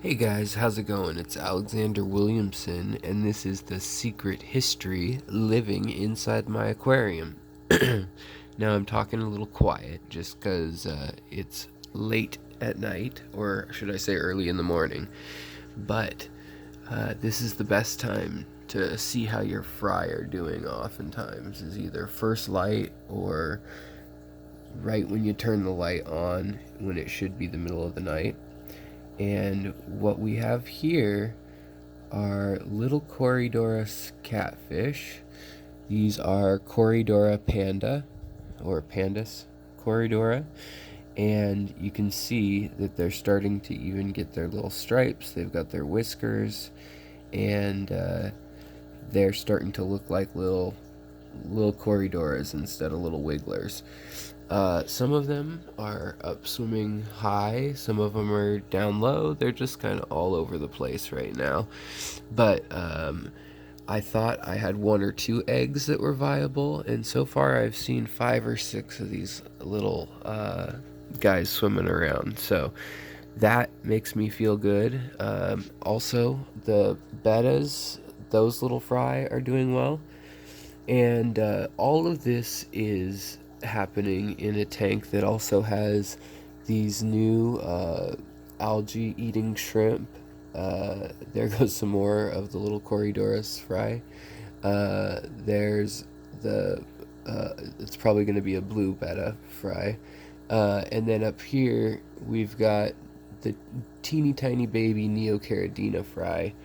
Hey guys, how's it going? It's Alexander Williamson, and this is the secret history living inside my aquarium. Now I'm talking a little quiet just because it's late at night, or should I say early in the morning. But this is the best time to see how your fry are doing oftentimes, is either first light or right when you turn the light on when it should be the middle of the night. And what we have here are little Corydora catfish. These are Corydora panda, or Pandas Corydora. And you can see that they're starting to even get their little stripes. They've got their whiskers, and they're starting to look like little Corydoras instead of little wigglers. Some of them are up swimming high, some of them are down low. They're just kind of all over the place right now. But I thought I had one or two eggs that were viable, and so far I've seen 5 or 6 of these little guys swimming around. So that makes me feel good. Also, the bettas, those little fry, are doing well. And all of this is happening in a tank that also has these new algae eating shrimp. There goes some more of the little Corydora Fry. There's the, it's probably going to be a blue Betta Fry. And then up here, we've got the teeny tiny baby Neocaridina Fry,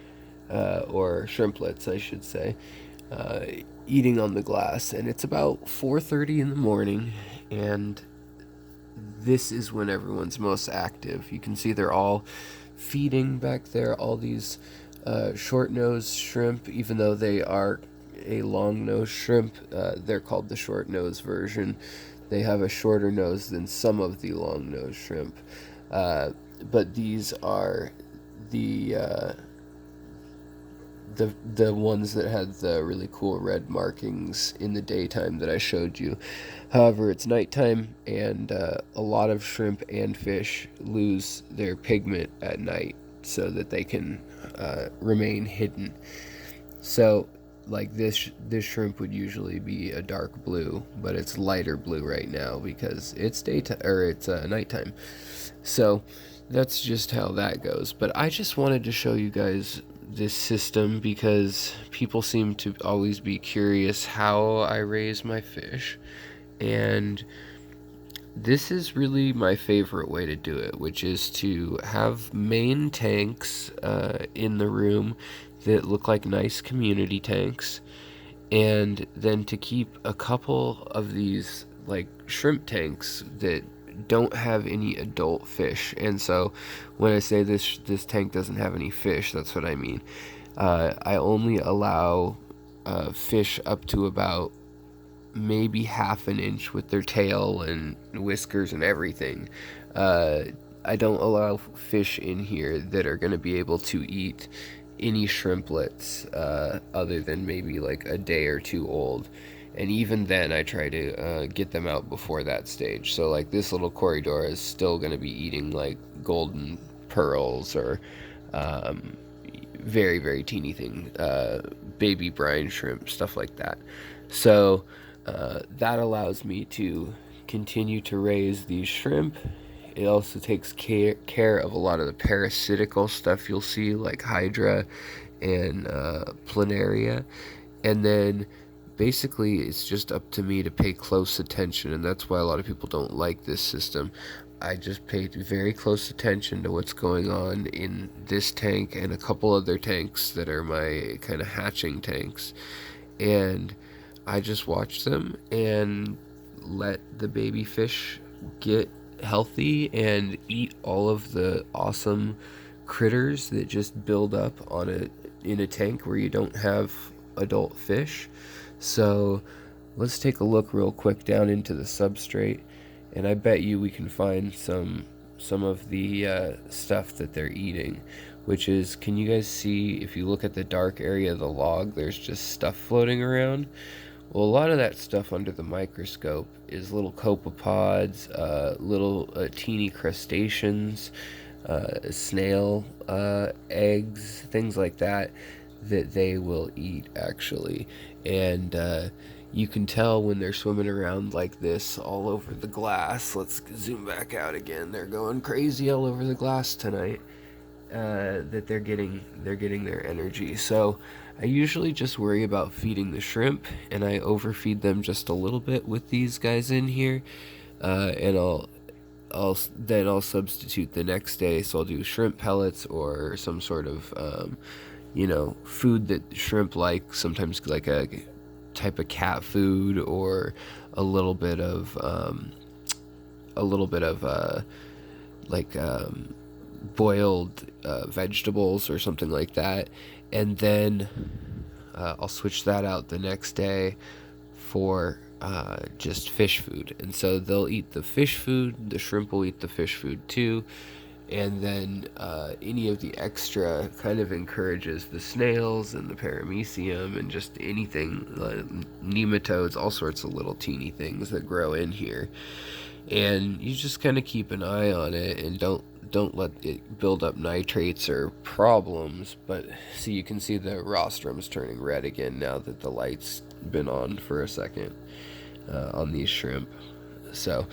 or shrimplets, I should say, uh, eating on the glass. And it's about 4:30 in the morning, and this is when everyone's most active. You can see they're all feeding back there, all these short-nosed shrimp. Even though they are a long-nosed shrimp, they're called the short-nosed version. They have a shorter nose than some of the long-nosed shrimp. But these are the the ones that had the really cool red markings in the daytime that I showed you. However, it's nighttime, and a lot of shrimp and fish lose their pigment at night so that they can remain hidden. So, like this shrimp would usually be a dark blue, but it's lighter blue right now because it's daytime, or it's nighttime. So that's just how that goes. But I just wanted to show you guys this system because people seem to always be curious how I raise my fish, and this is really my favorite way to do it, which is to have main tanks in the room that look like nice community tanks, and then to keep a couple of these like shrimp tanks that don't have any adult fish. And so when I say this tank doesn't have any fish, that's what I mean. I only allow fish up to about maybe half an inch with their tail and whiskers and everything. I don't allow fish in here that are going to be able to eat any shrimplets other than maybe like a day or two old. And even then, I try to get them out before that stage. So, like, this little Corydora is still going to be eating like golden pearls or very, very teeny thing, baby brine shrimp, stuff like that. So, that allows me to continue to raise these shrimp. It also takes care of a lot of the parasitical stuff you'll see, like Hydra and planaria. And then basically it's just up to me to pay close attention, and that's why a lot of people don't like this system. I just paid very close attention to what's going on in this tank and a couple other tanks that are my kind of hatching tanks, and I just watch them and let the baby fish get healthy and eat all of the awesome critters that just build up on in a tank where you don't have adult fish. So let's take a look real quick down into the substrate, and I bet you we can find some of the stuff that they're eating, which is, can you guys see, if you look at the dark area of the log, there's just stuff floating around? Well, a lot of that stuff under the microscope is little copepods, little teeny crustaceans, snail eggs, things like that, that they will eat actually. And you can tell when they're swimming around like this all over the glass. Let's zoom back out again. They're going crazy all over the glass tonight. That they're getting their energy. So I usually just worry about feeding the shrimp, and I overfeed them just a little bit with these guys in here, and I'll substitute the next day. So I'll do shrimp pellets or some sort of food that shrimp like. Sometimes like a type of cat food, or a little bit of like boiled vegetables or something like that. And then I'll switch that out the next day for just fish food. And so they'll eat the fish food, the shrimp will eat the fish food too, and then any of the extra kind of encourages the snails and the paramecium and just anything, nematodes, all sorts of little teeny things that grow in here. And you just kind of keep an eye on it, and don't let it build up nitrates or problems. But see, you can see the rostrum's turning red again now that the light's been on for a second on these shrimp. So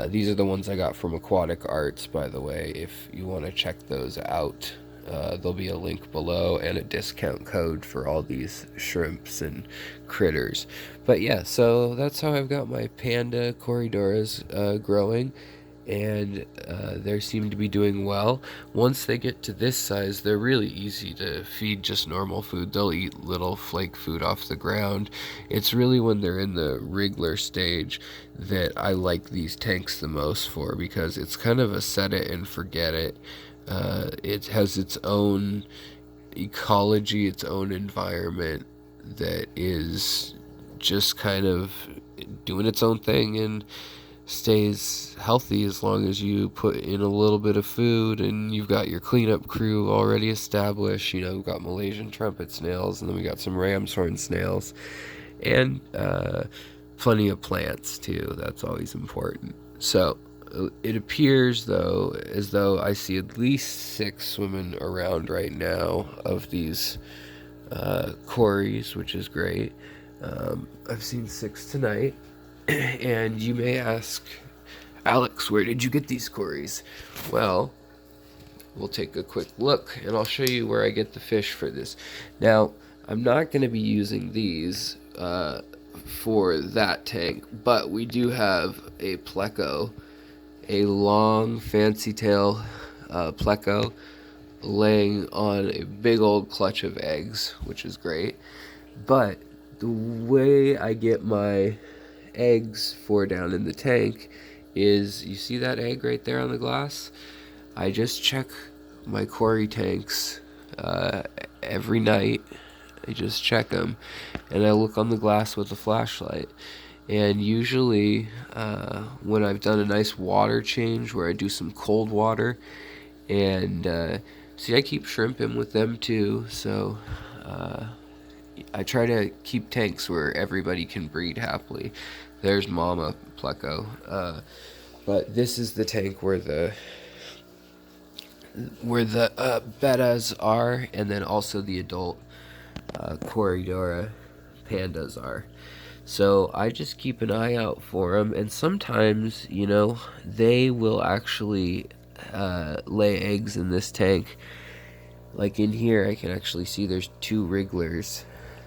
these are the ones I got from Aquatic Arts, by the way. If you want to check those out, there'll be a link below and a discount code for all these shrimps and critters. But yeah, so that's how I've got my Panda Corydoras growing, and they seem to be doing well. Once they get to this size, they're really easy to feed just normal food. They'll eat little flake food off the ground. It's really when they're in the wriggler stage that I like these tanks the most for, because it's kind of a set it and forget it. It has its own ecology, its own environment that is just kind of doing its own thing and stays healthy as long as you put in a little bit of food and you've got your cleanup crew already established. We've got Malaysian trumpet snails, and then we got some ram's horn snails, and plenty of plants too. That's always important. So it appears though as though I see at least 6 swimming around right now of these cories, which is great. I've seen 6 tonight. And you may ask, Alex, where did you get these cories? Well, we'll take a quick look, and I'll show you where I get the fish for this. Now, I'm not going to be using these for that tank, but we do have a pleco, a long fancy tail pleco, laying on a big old clutch of eggs, which is great. But the way I get my eggs for down in the tank is, you see that egg right there on the glass? I just check my cory tanks every night. I just check them, and I look on the glass with a flashlight. And usually when I've done a nice water change where I do some cold water, and see, I keep shrimp in with them too, so I try to keep tanks where everybody can breed happily. There's Mama Pleco. But this is the tank where the bettas are, and then also the adult Corydora pandas are. So I just keep an eye out for them, and sometimes, they will actually lay eggs in this tank. Like in here, I can actually see there's 2 wrigglers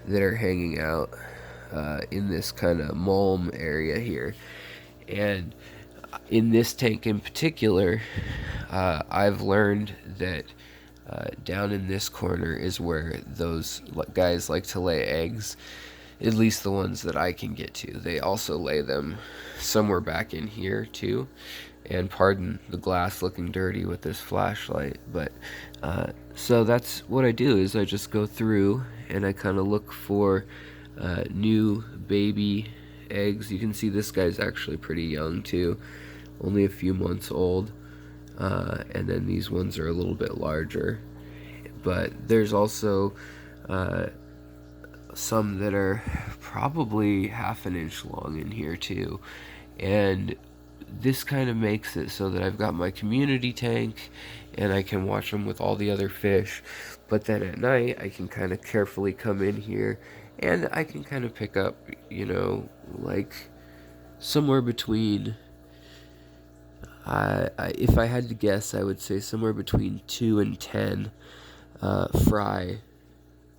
that are hanging out in this kind of mulm area here. And in this tank in particular, I've learned that down in this corner is where those guys like to lay eggs, at least the ones that I can get to. They also lay them somewhere back in here too. And pardon the glass looking dirty with this flashlight, but so that's what I do, is I just go through and I kind of look for new baby eggs. You can see this guy's actually pretty young too, only a few months old, and then these ones are a little bit larger. But there's also some that are probably half an inch long in here too, and this kind of makes it so that I've got my community tank and I can watch them with all the other fish, but then at night I can kind of carefully come in here and I can kind of pick up, you know, like somewhere between, if I had to guess, I would say somewhere between 2 and 10 fry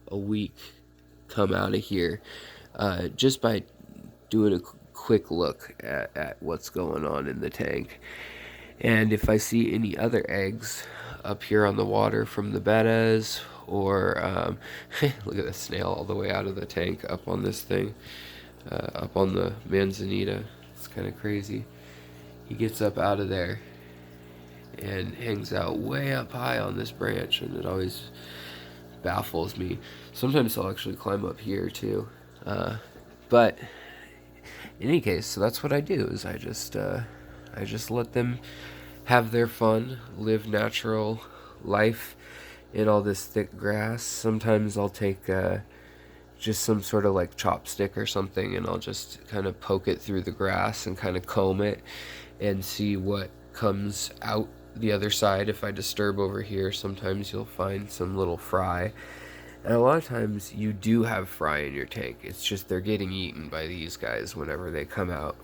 a week come out of here, just by doing a quick look at what's going on in the tank. And if I see any other eggs up here on the water from the bettas, or look at the snail all the way out of the tank up on this thing, up on the manzanita. It's kind of crazy. He gets up out of there and hangs out way up high on this branch, and it always baffles me. Sometimes I'll actually climb up here too, but in any case, so that's what I do, is I just let them have their fun, live natural life in all this thick grass. Sometimes I'll take just some sort of like chopstick or something, and I'll just kind of poke it through the grass and kind of comb it and see what comes out the other side. If I disturb over here, sometimes you'll find some little fry. And a lot of times you do have fry in your tank. It's just they're getting eaten by these guys whenever they come out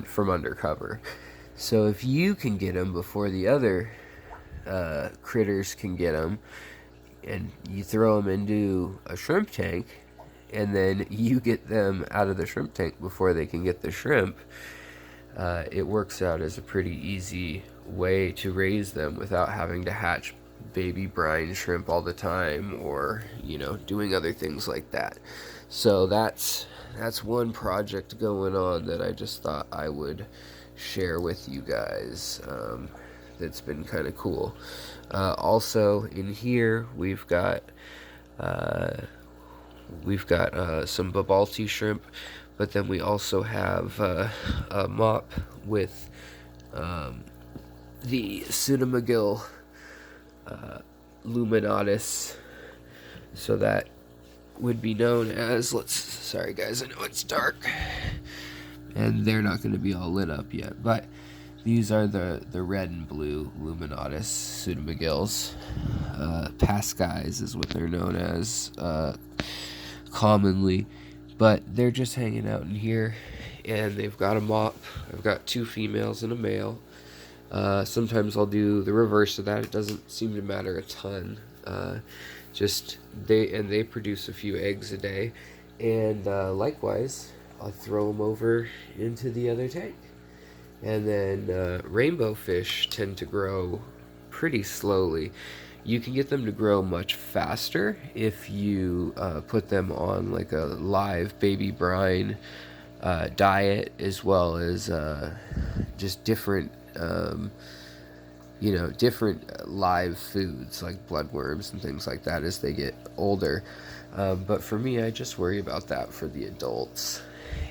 from undercover. So if you can get them before the other critters can get them, and you throw them into a shrimp tank, and then you get them out of the shrimp tank before they can get the shrimp, it works out as a pretty easy way to raise them without having to hatch baby brine shrimp all the time, or, you know, doing other things like that. So that's one project going on that I just thought I would share with you guys. That's been kind of cool. Also in here we've got some babalti shrimp, but then we also have a mop with the cinemagill luminatus, so that would be known as, sorry guys, I know it's dark and they're not going to be all lit up yet, but these are the red and blue luminatus pseudomagills. Pascais is what they're known as commonly, but they're just hanging out in here, and they've got a mop. I've got 2 females and a male. Sometimes I'll do the reverse of that. It doesn't seem to matter a ton. Just they produce a few eggs a day, and likewise I'll throw them over into the other tank. And then rainbow fish tend to grow pretty slowly. You can get them to grow much faster if you put them on like a live baby brine diet, as well as just different different live foods like bloodworms and things like that as they get older. But for me, I just worry about that for the adults,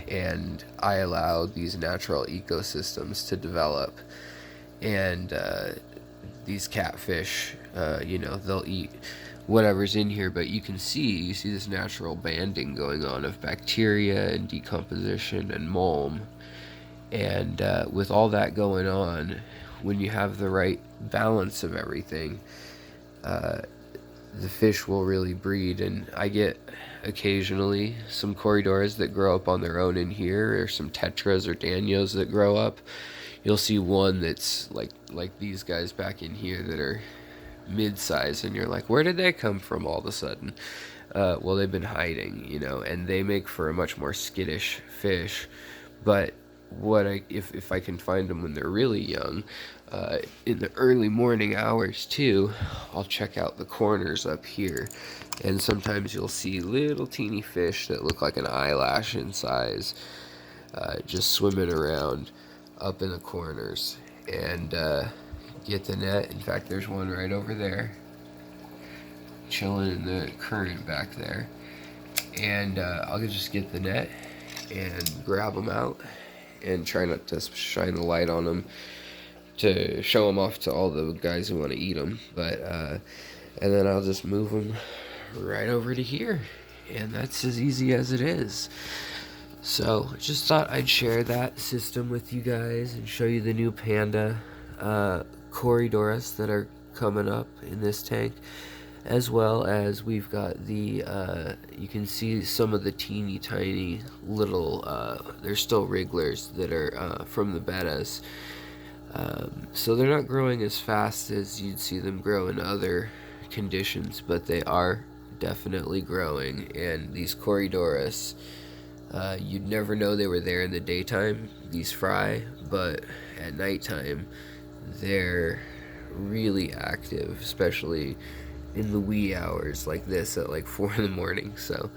and I allow these natural ecosystems to develop. And these catfish, they'll eat whatever's in here, but you see this natural banding going on of bacteria and decomposition and mulm. And with all that going on, when you have the right balance of everything, the fish will really breed. And I get occasionally some Corydoras that grow up on their own in here, or some tetras or danios that grow up. You'll see one that's like these guys back in here that are mid-size, and you're like, where did they come from all of a sudden? Well, they've been hiding, and they make for a much more skittish fish. But if I can find them when they're really young, in the early morning hours too, I'll check out the corners up here, and sometimes you'll see little teeny fish that look like an eyelash in size, just swimming around up in the corners. And get the net. In fact, there's one right over there chilling in the current back there, and I'll just get the net and grab them out and try not to shine the light on them to show them off to all the guys who want to eat them. But and then I'll just move them right over to here, and that's as easy as it is. So just thought I'd share that system with you guys and show you the new Panda Corydoras that are coming up in this tank, as well as we've got the you can see some of the teeny tiny little they're still wrigglers that are from the bettas. So they're not growing as fast as you'd see them grow in other conditions, but they are definitely growing. And these Corydoras, you'd never know they were there in the daytime, these fry, but at nighttime they're really active, especially in the wee hours like this at like 4 in the morning. So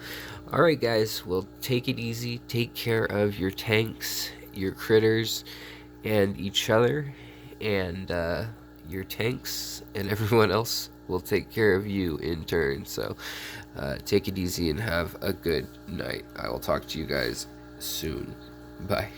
alright guys, well, take it easy, take care of your tanks, your critters, and each other, and your tanks and everyone else will take care of you in turn. So take it easy and have a good night. I will talk to you guys soon. Bye.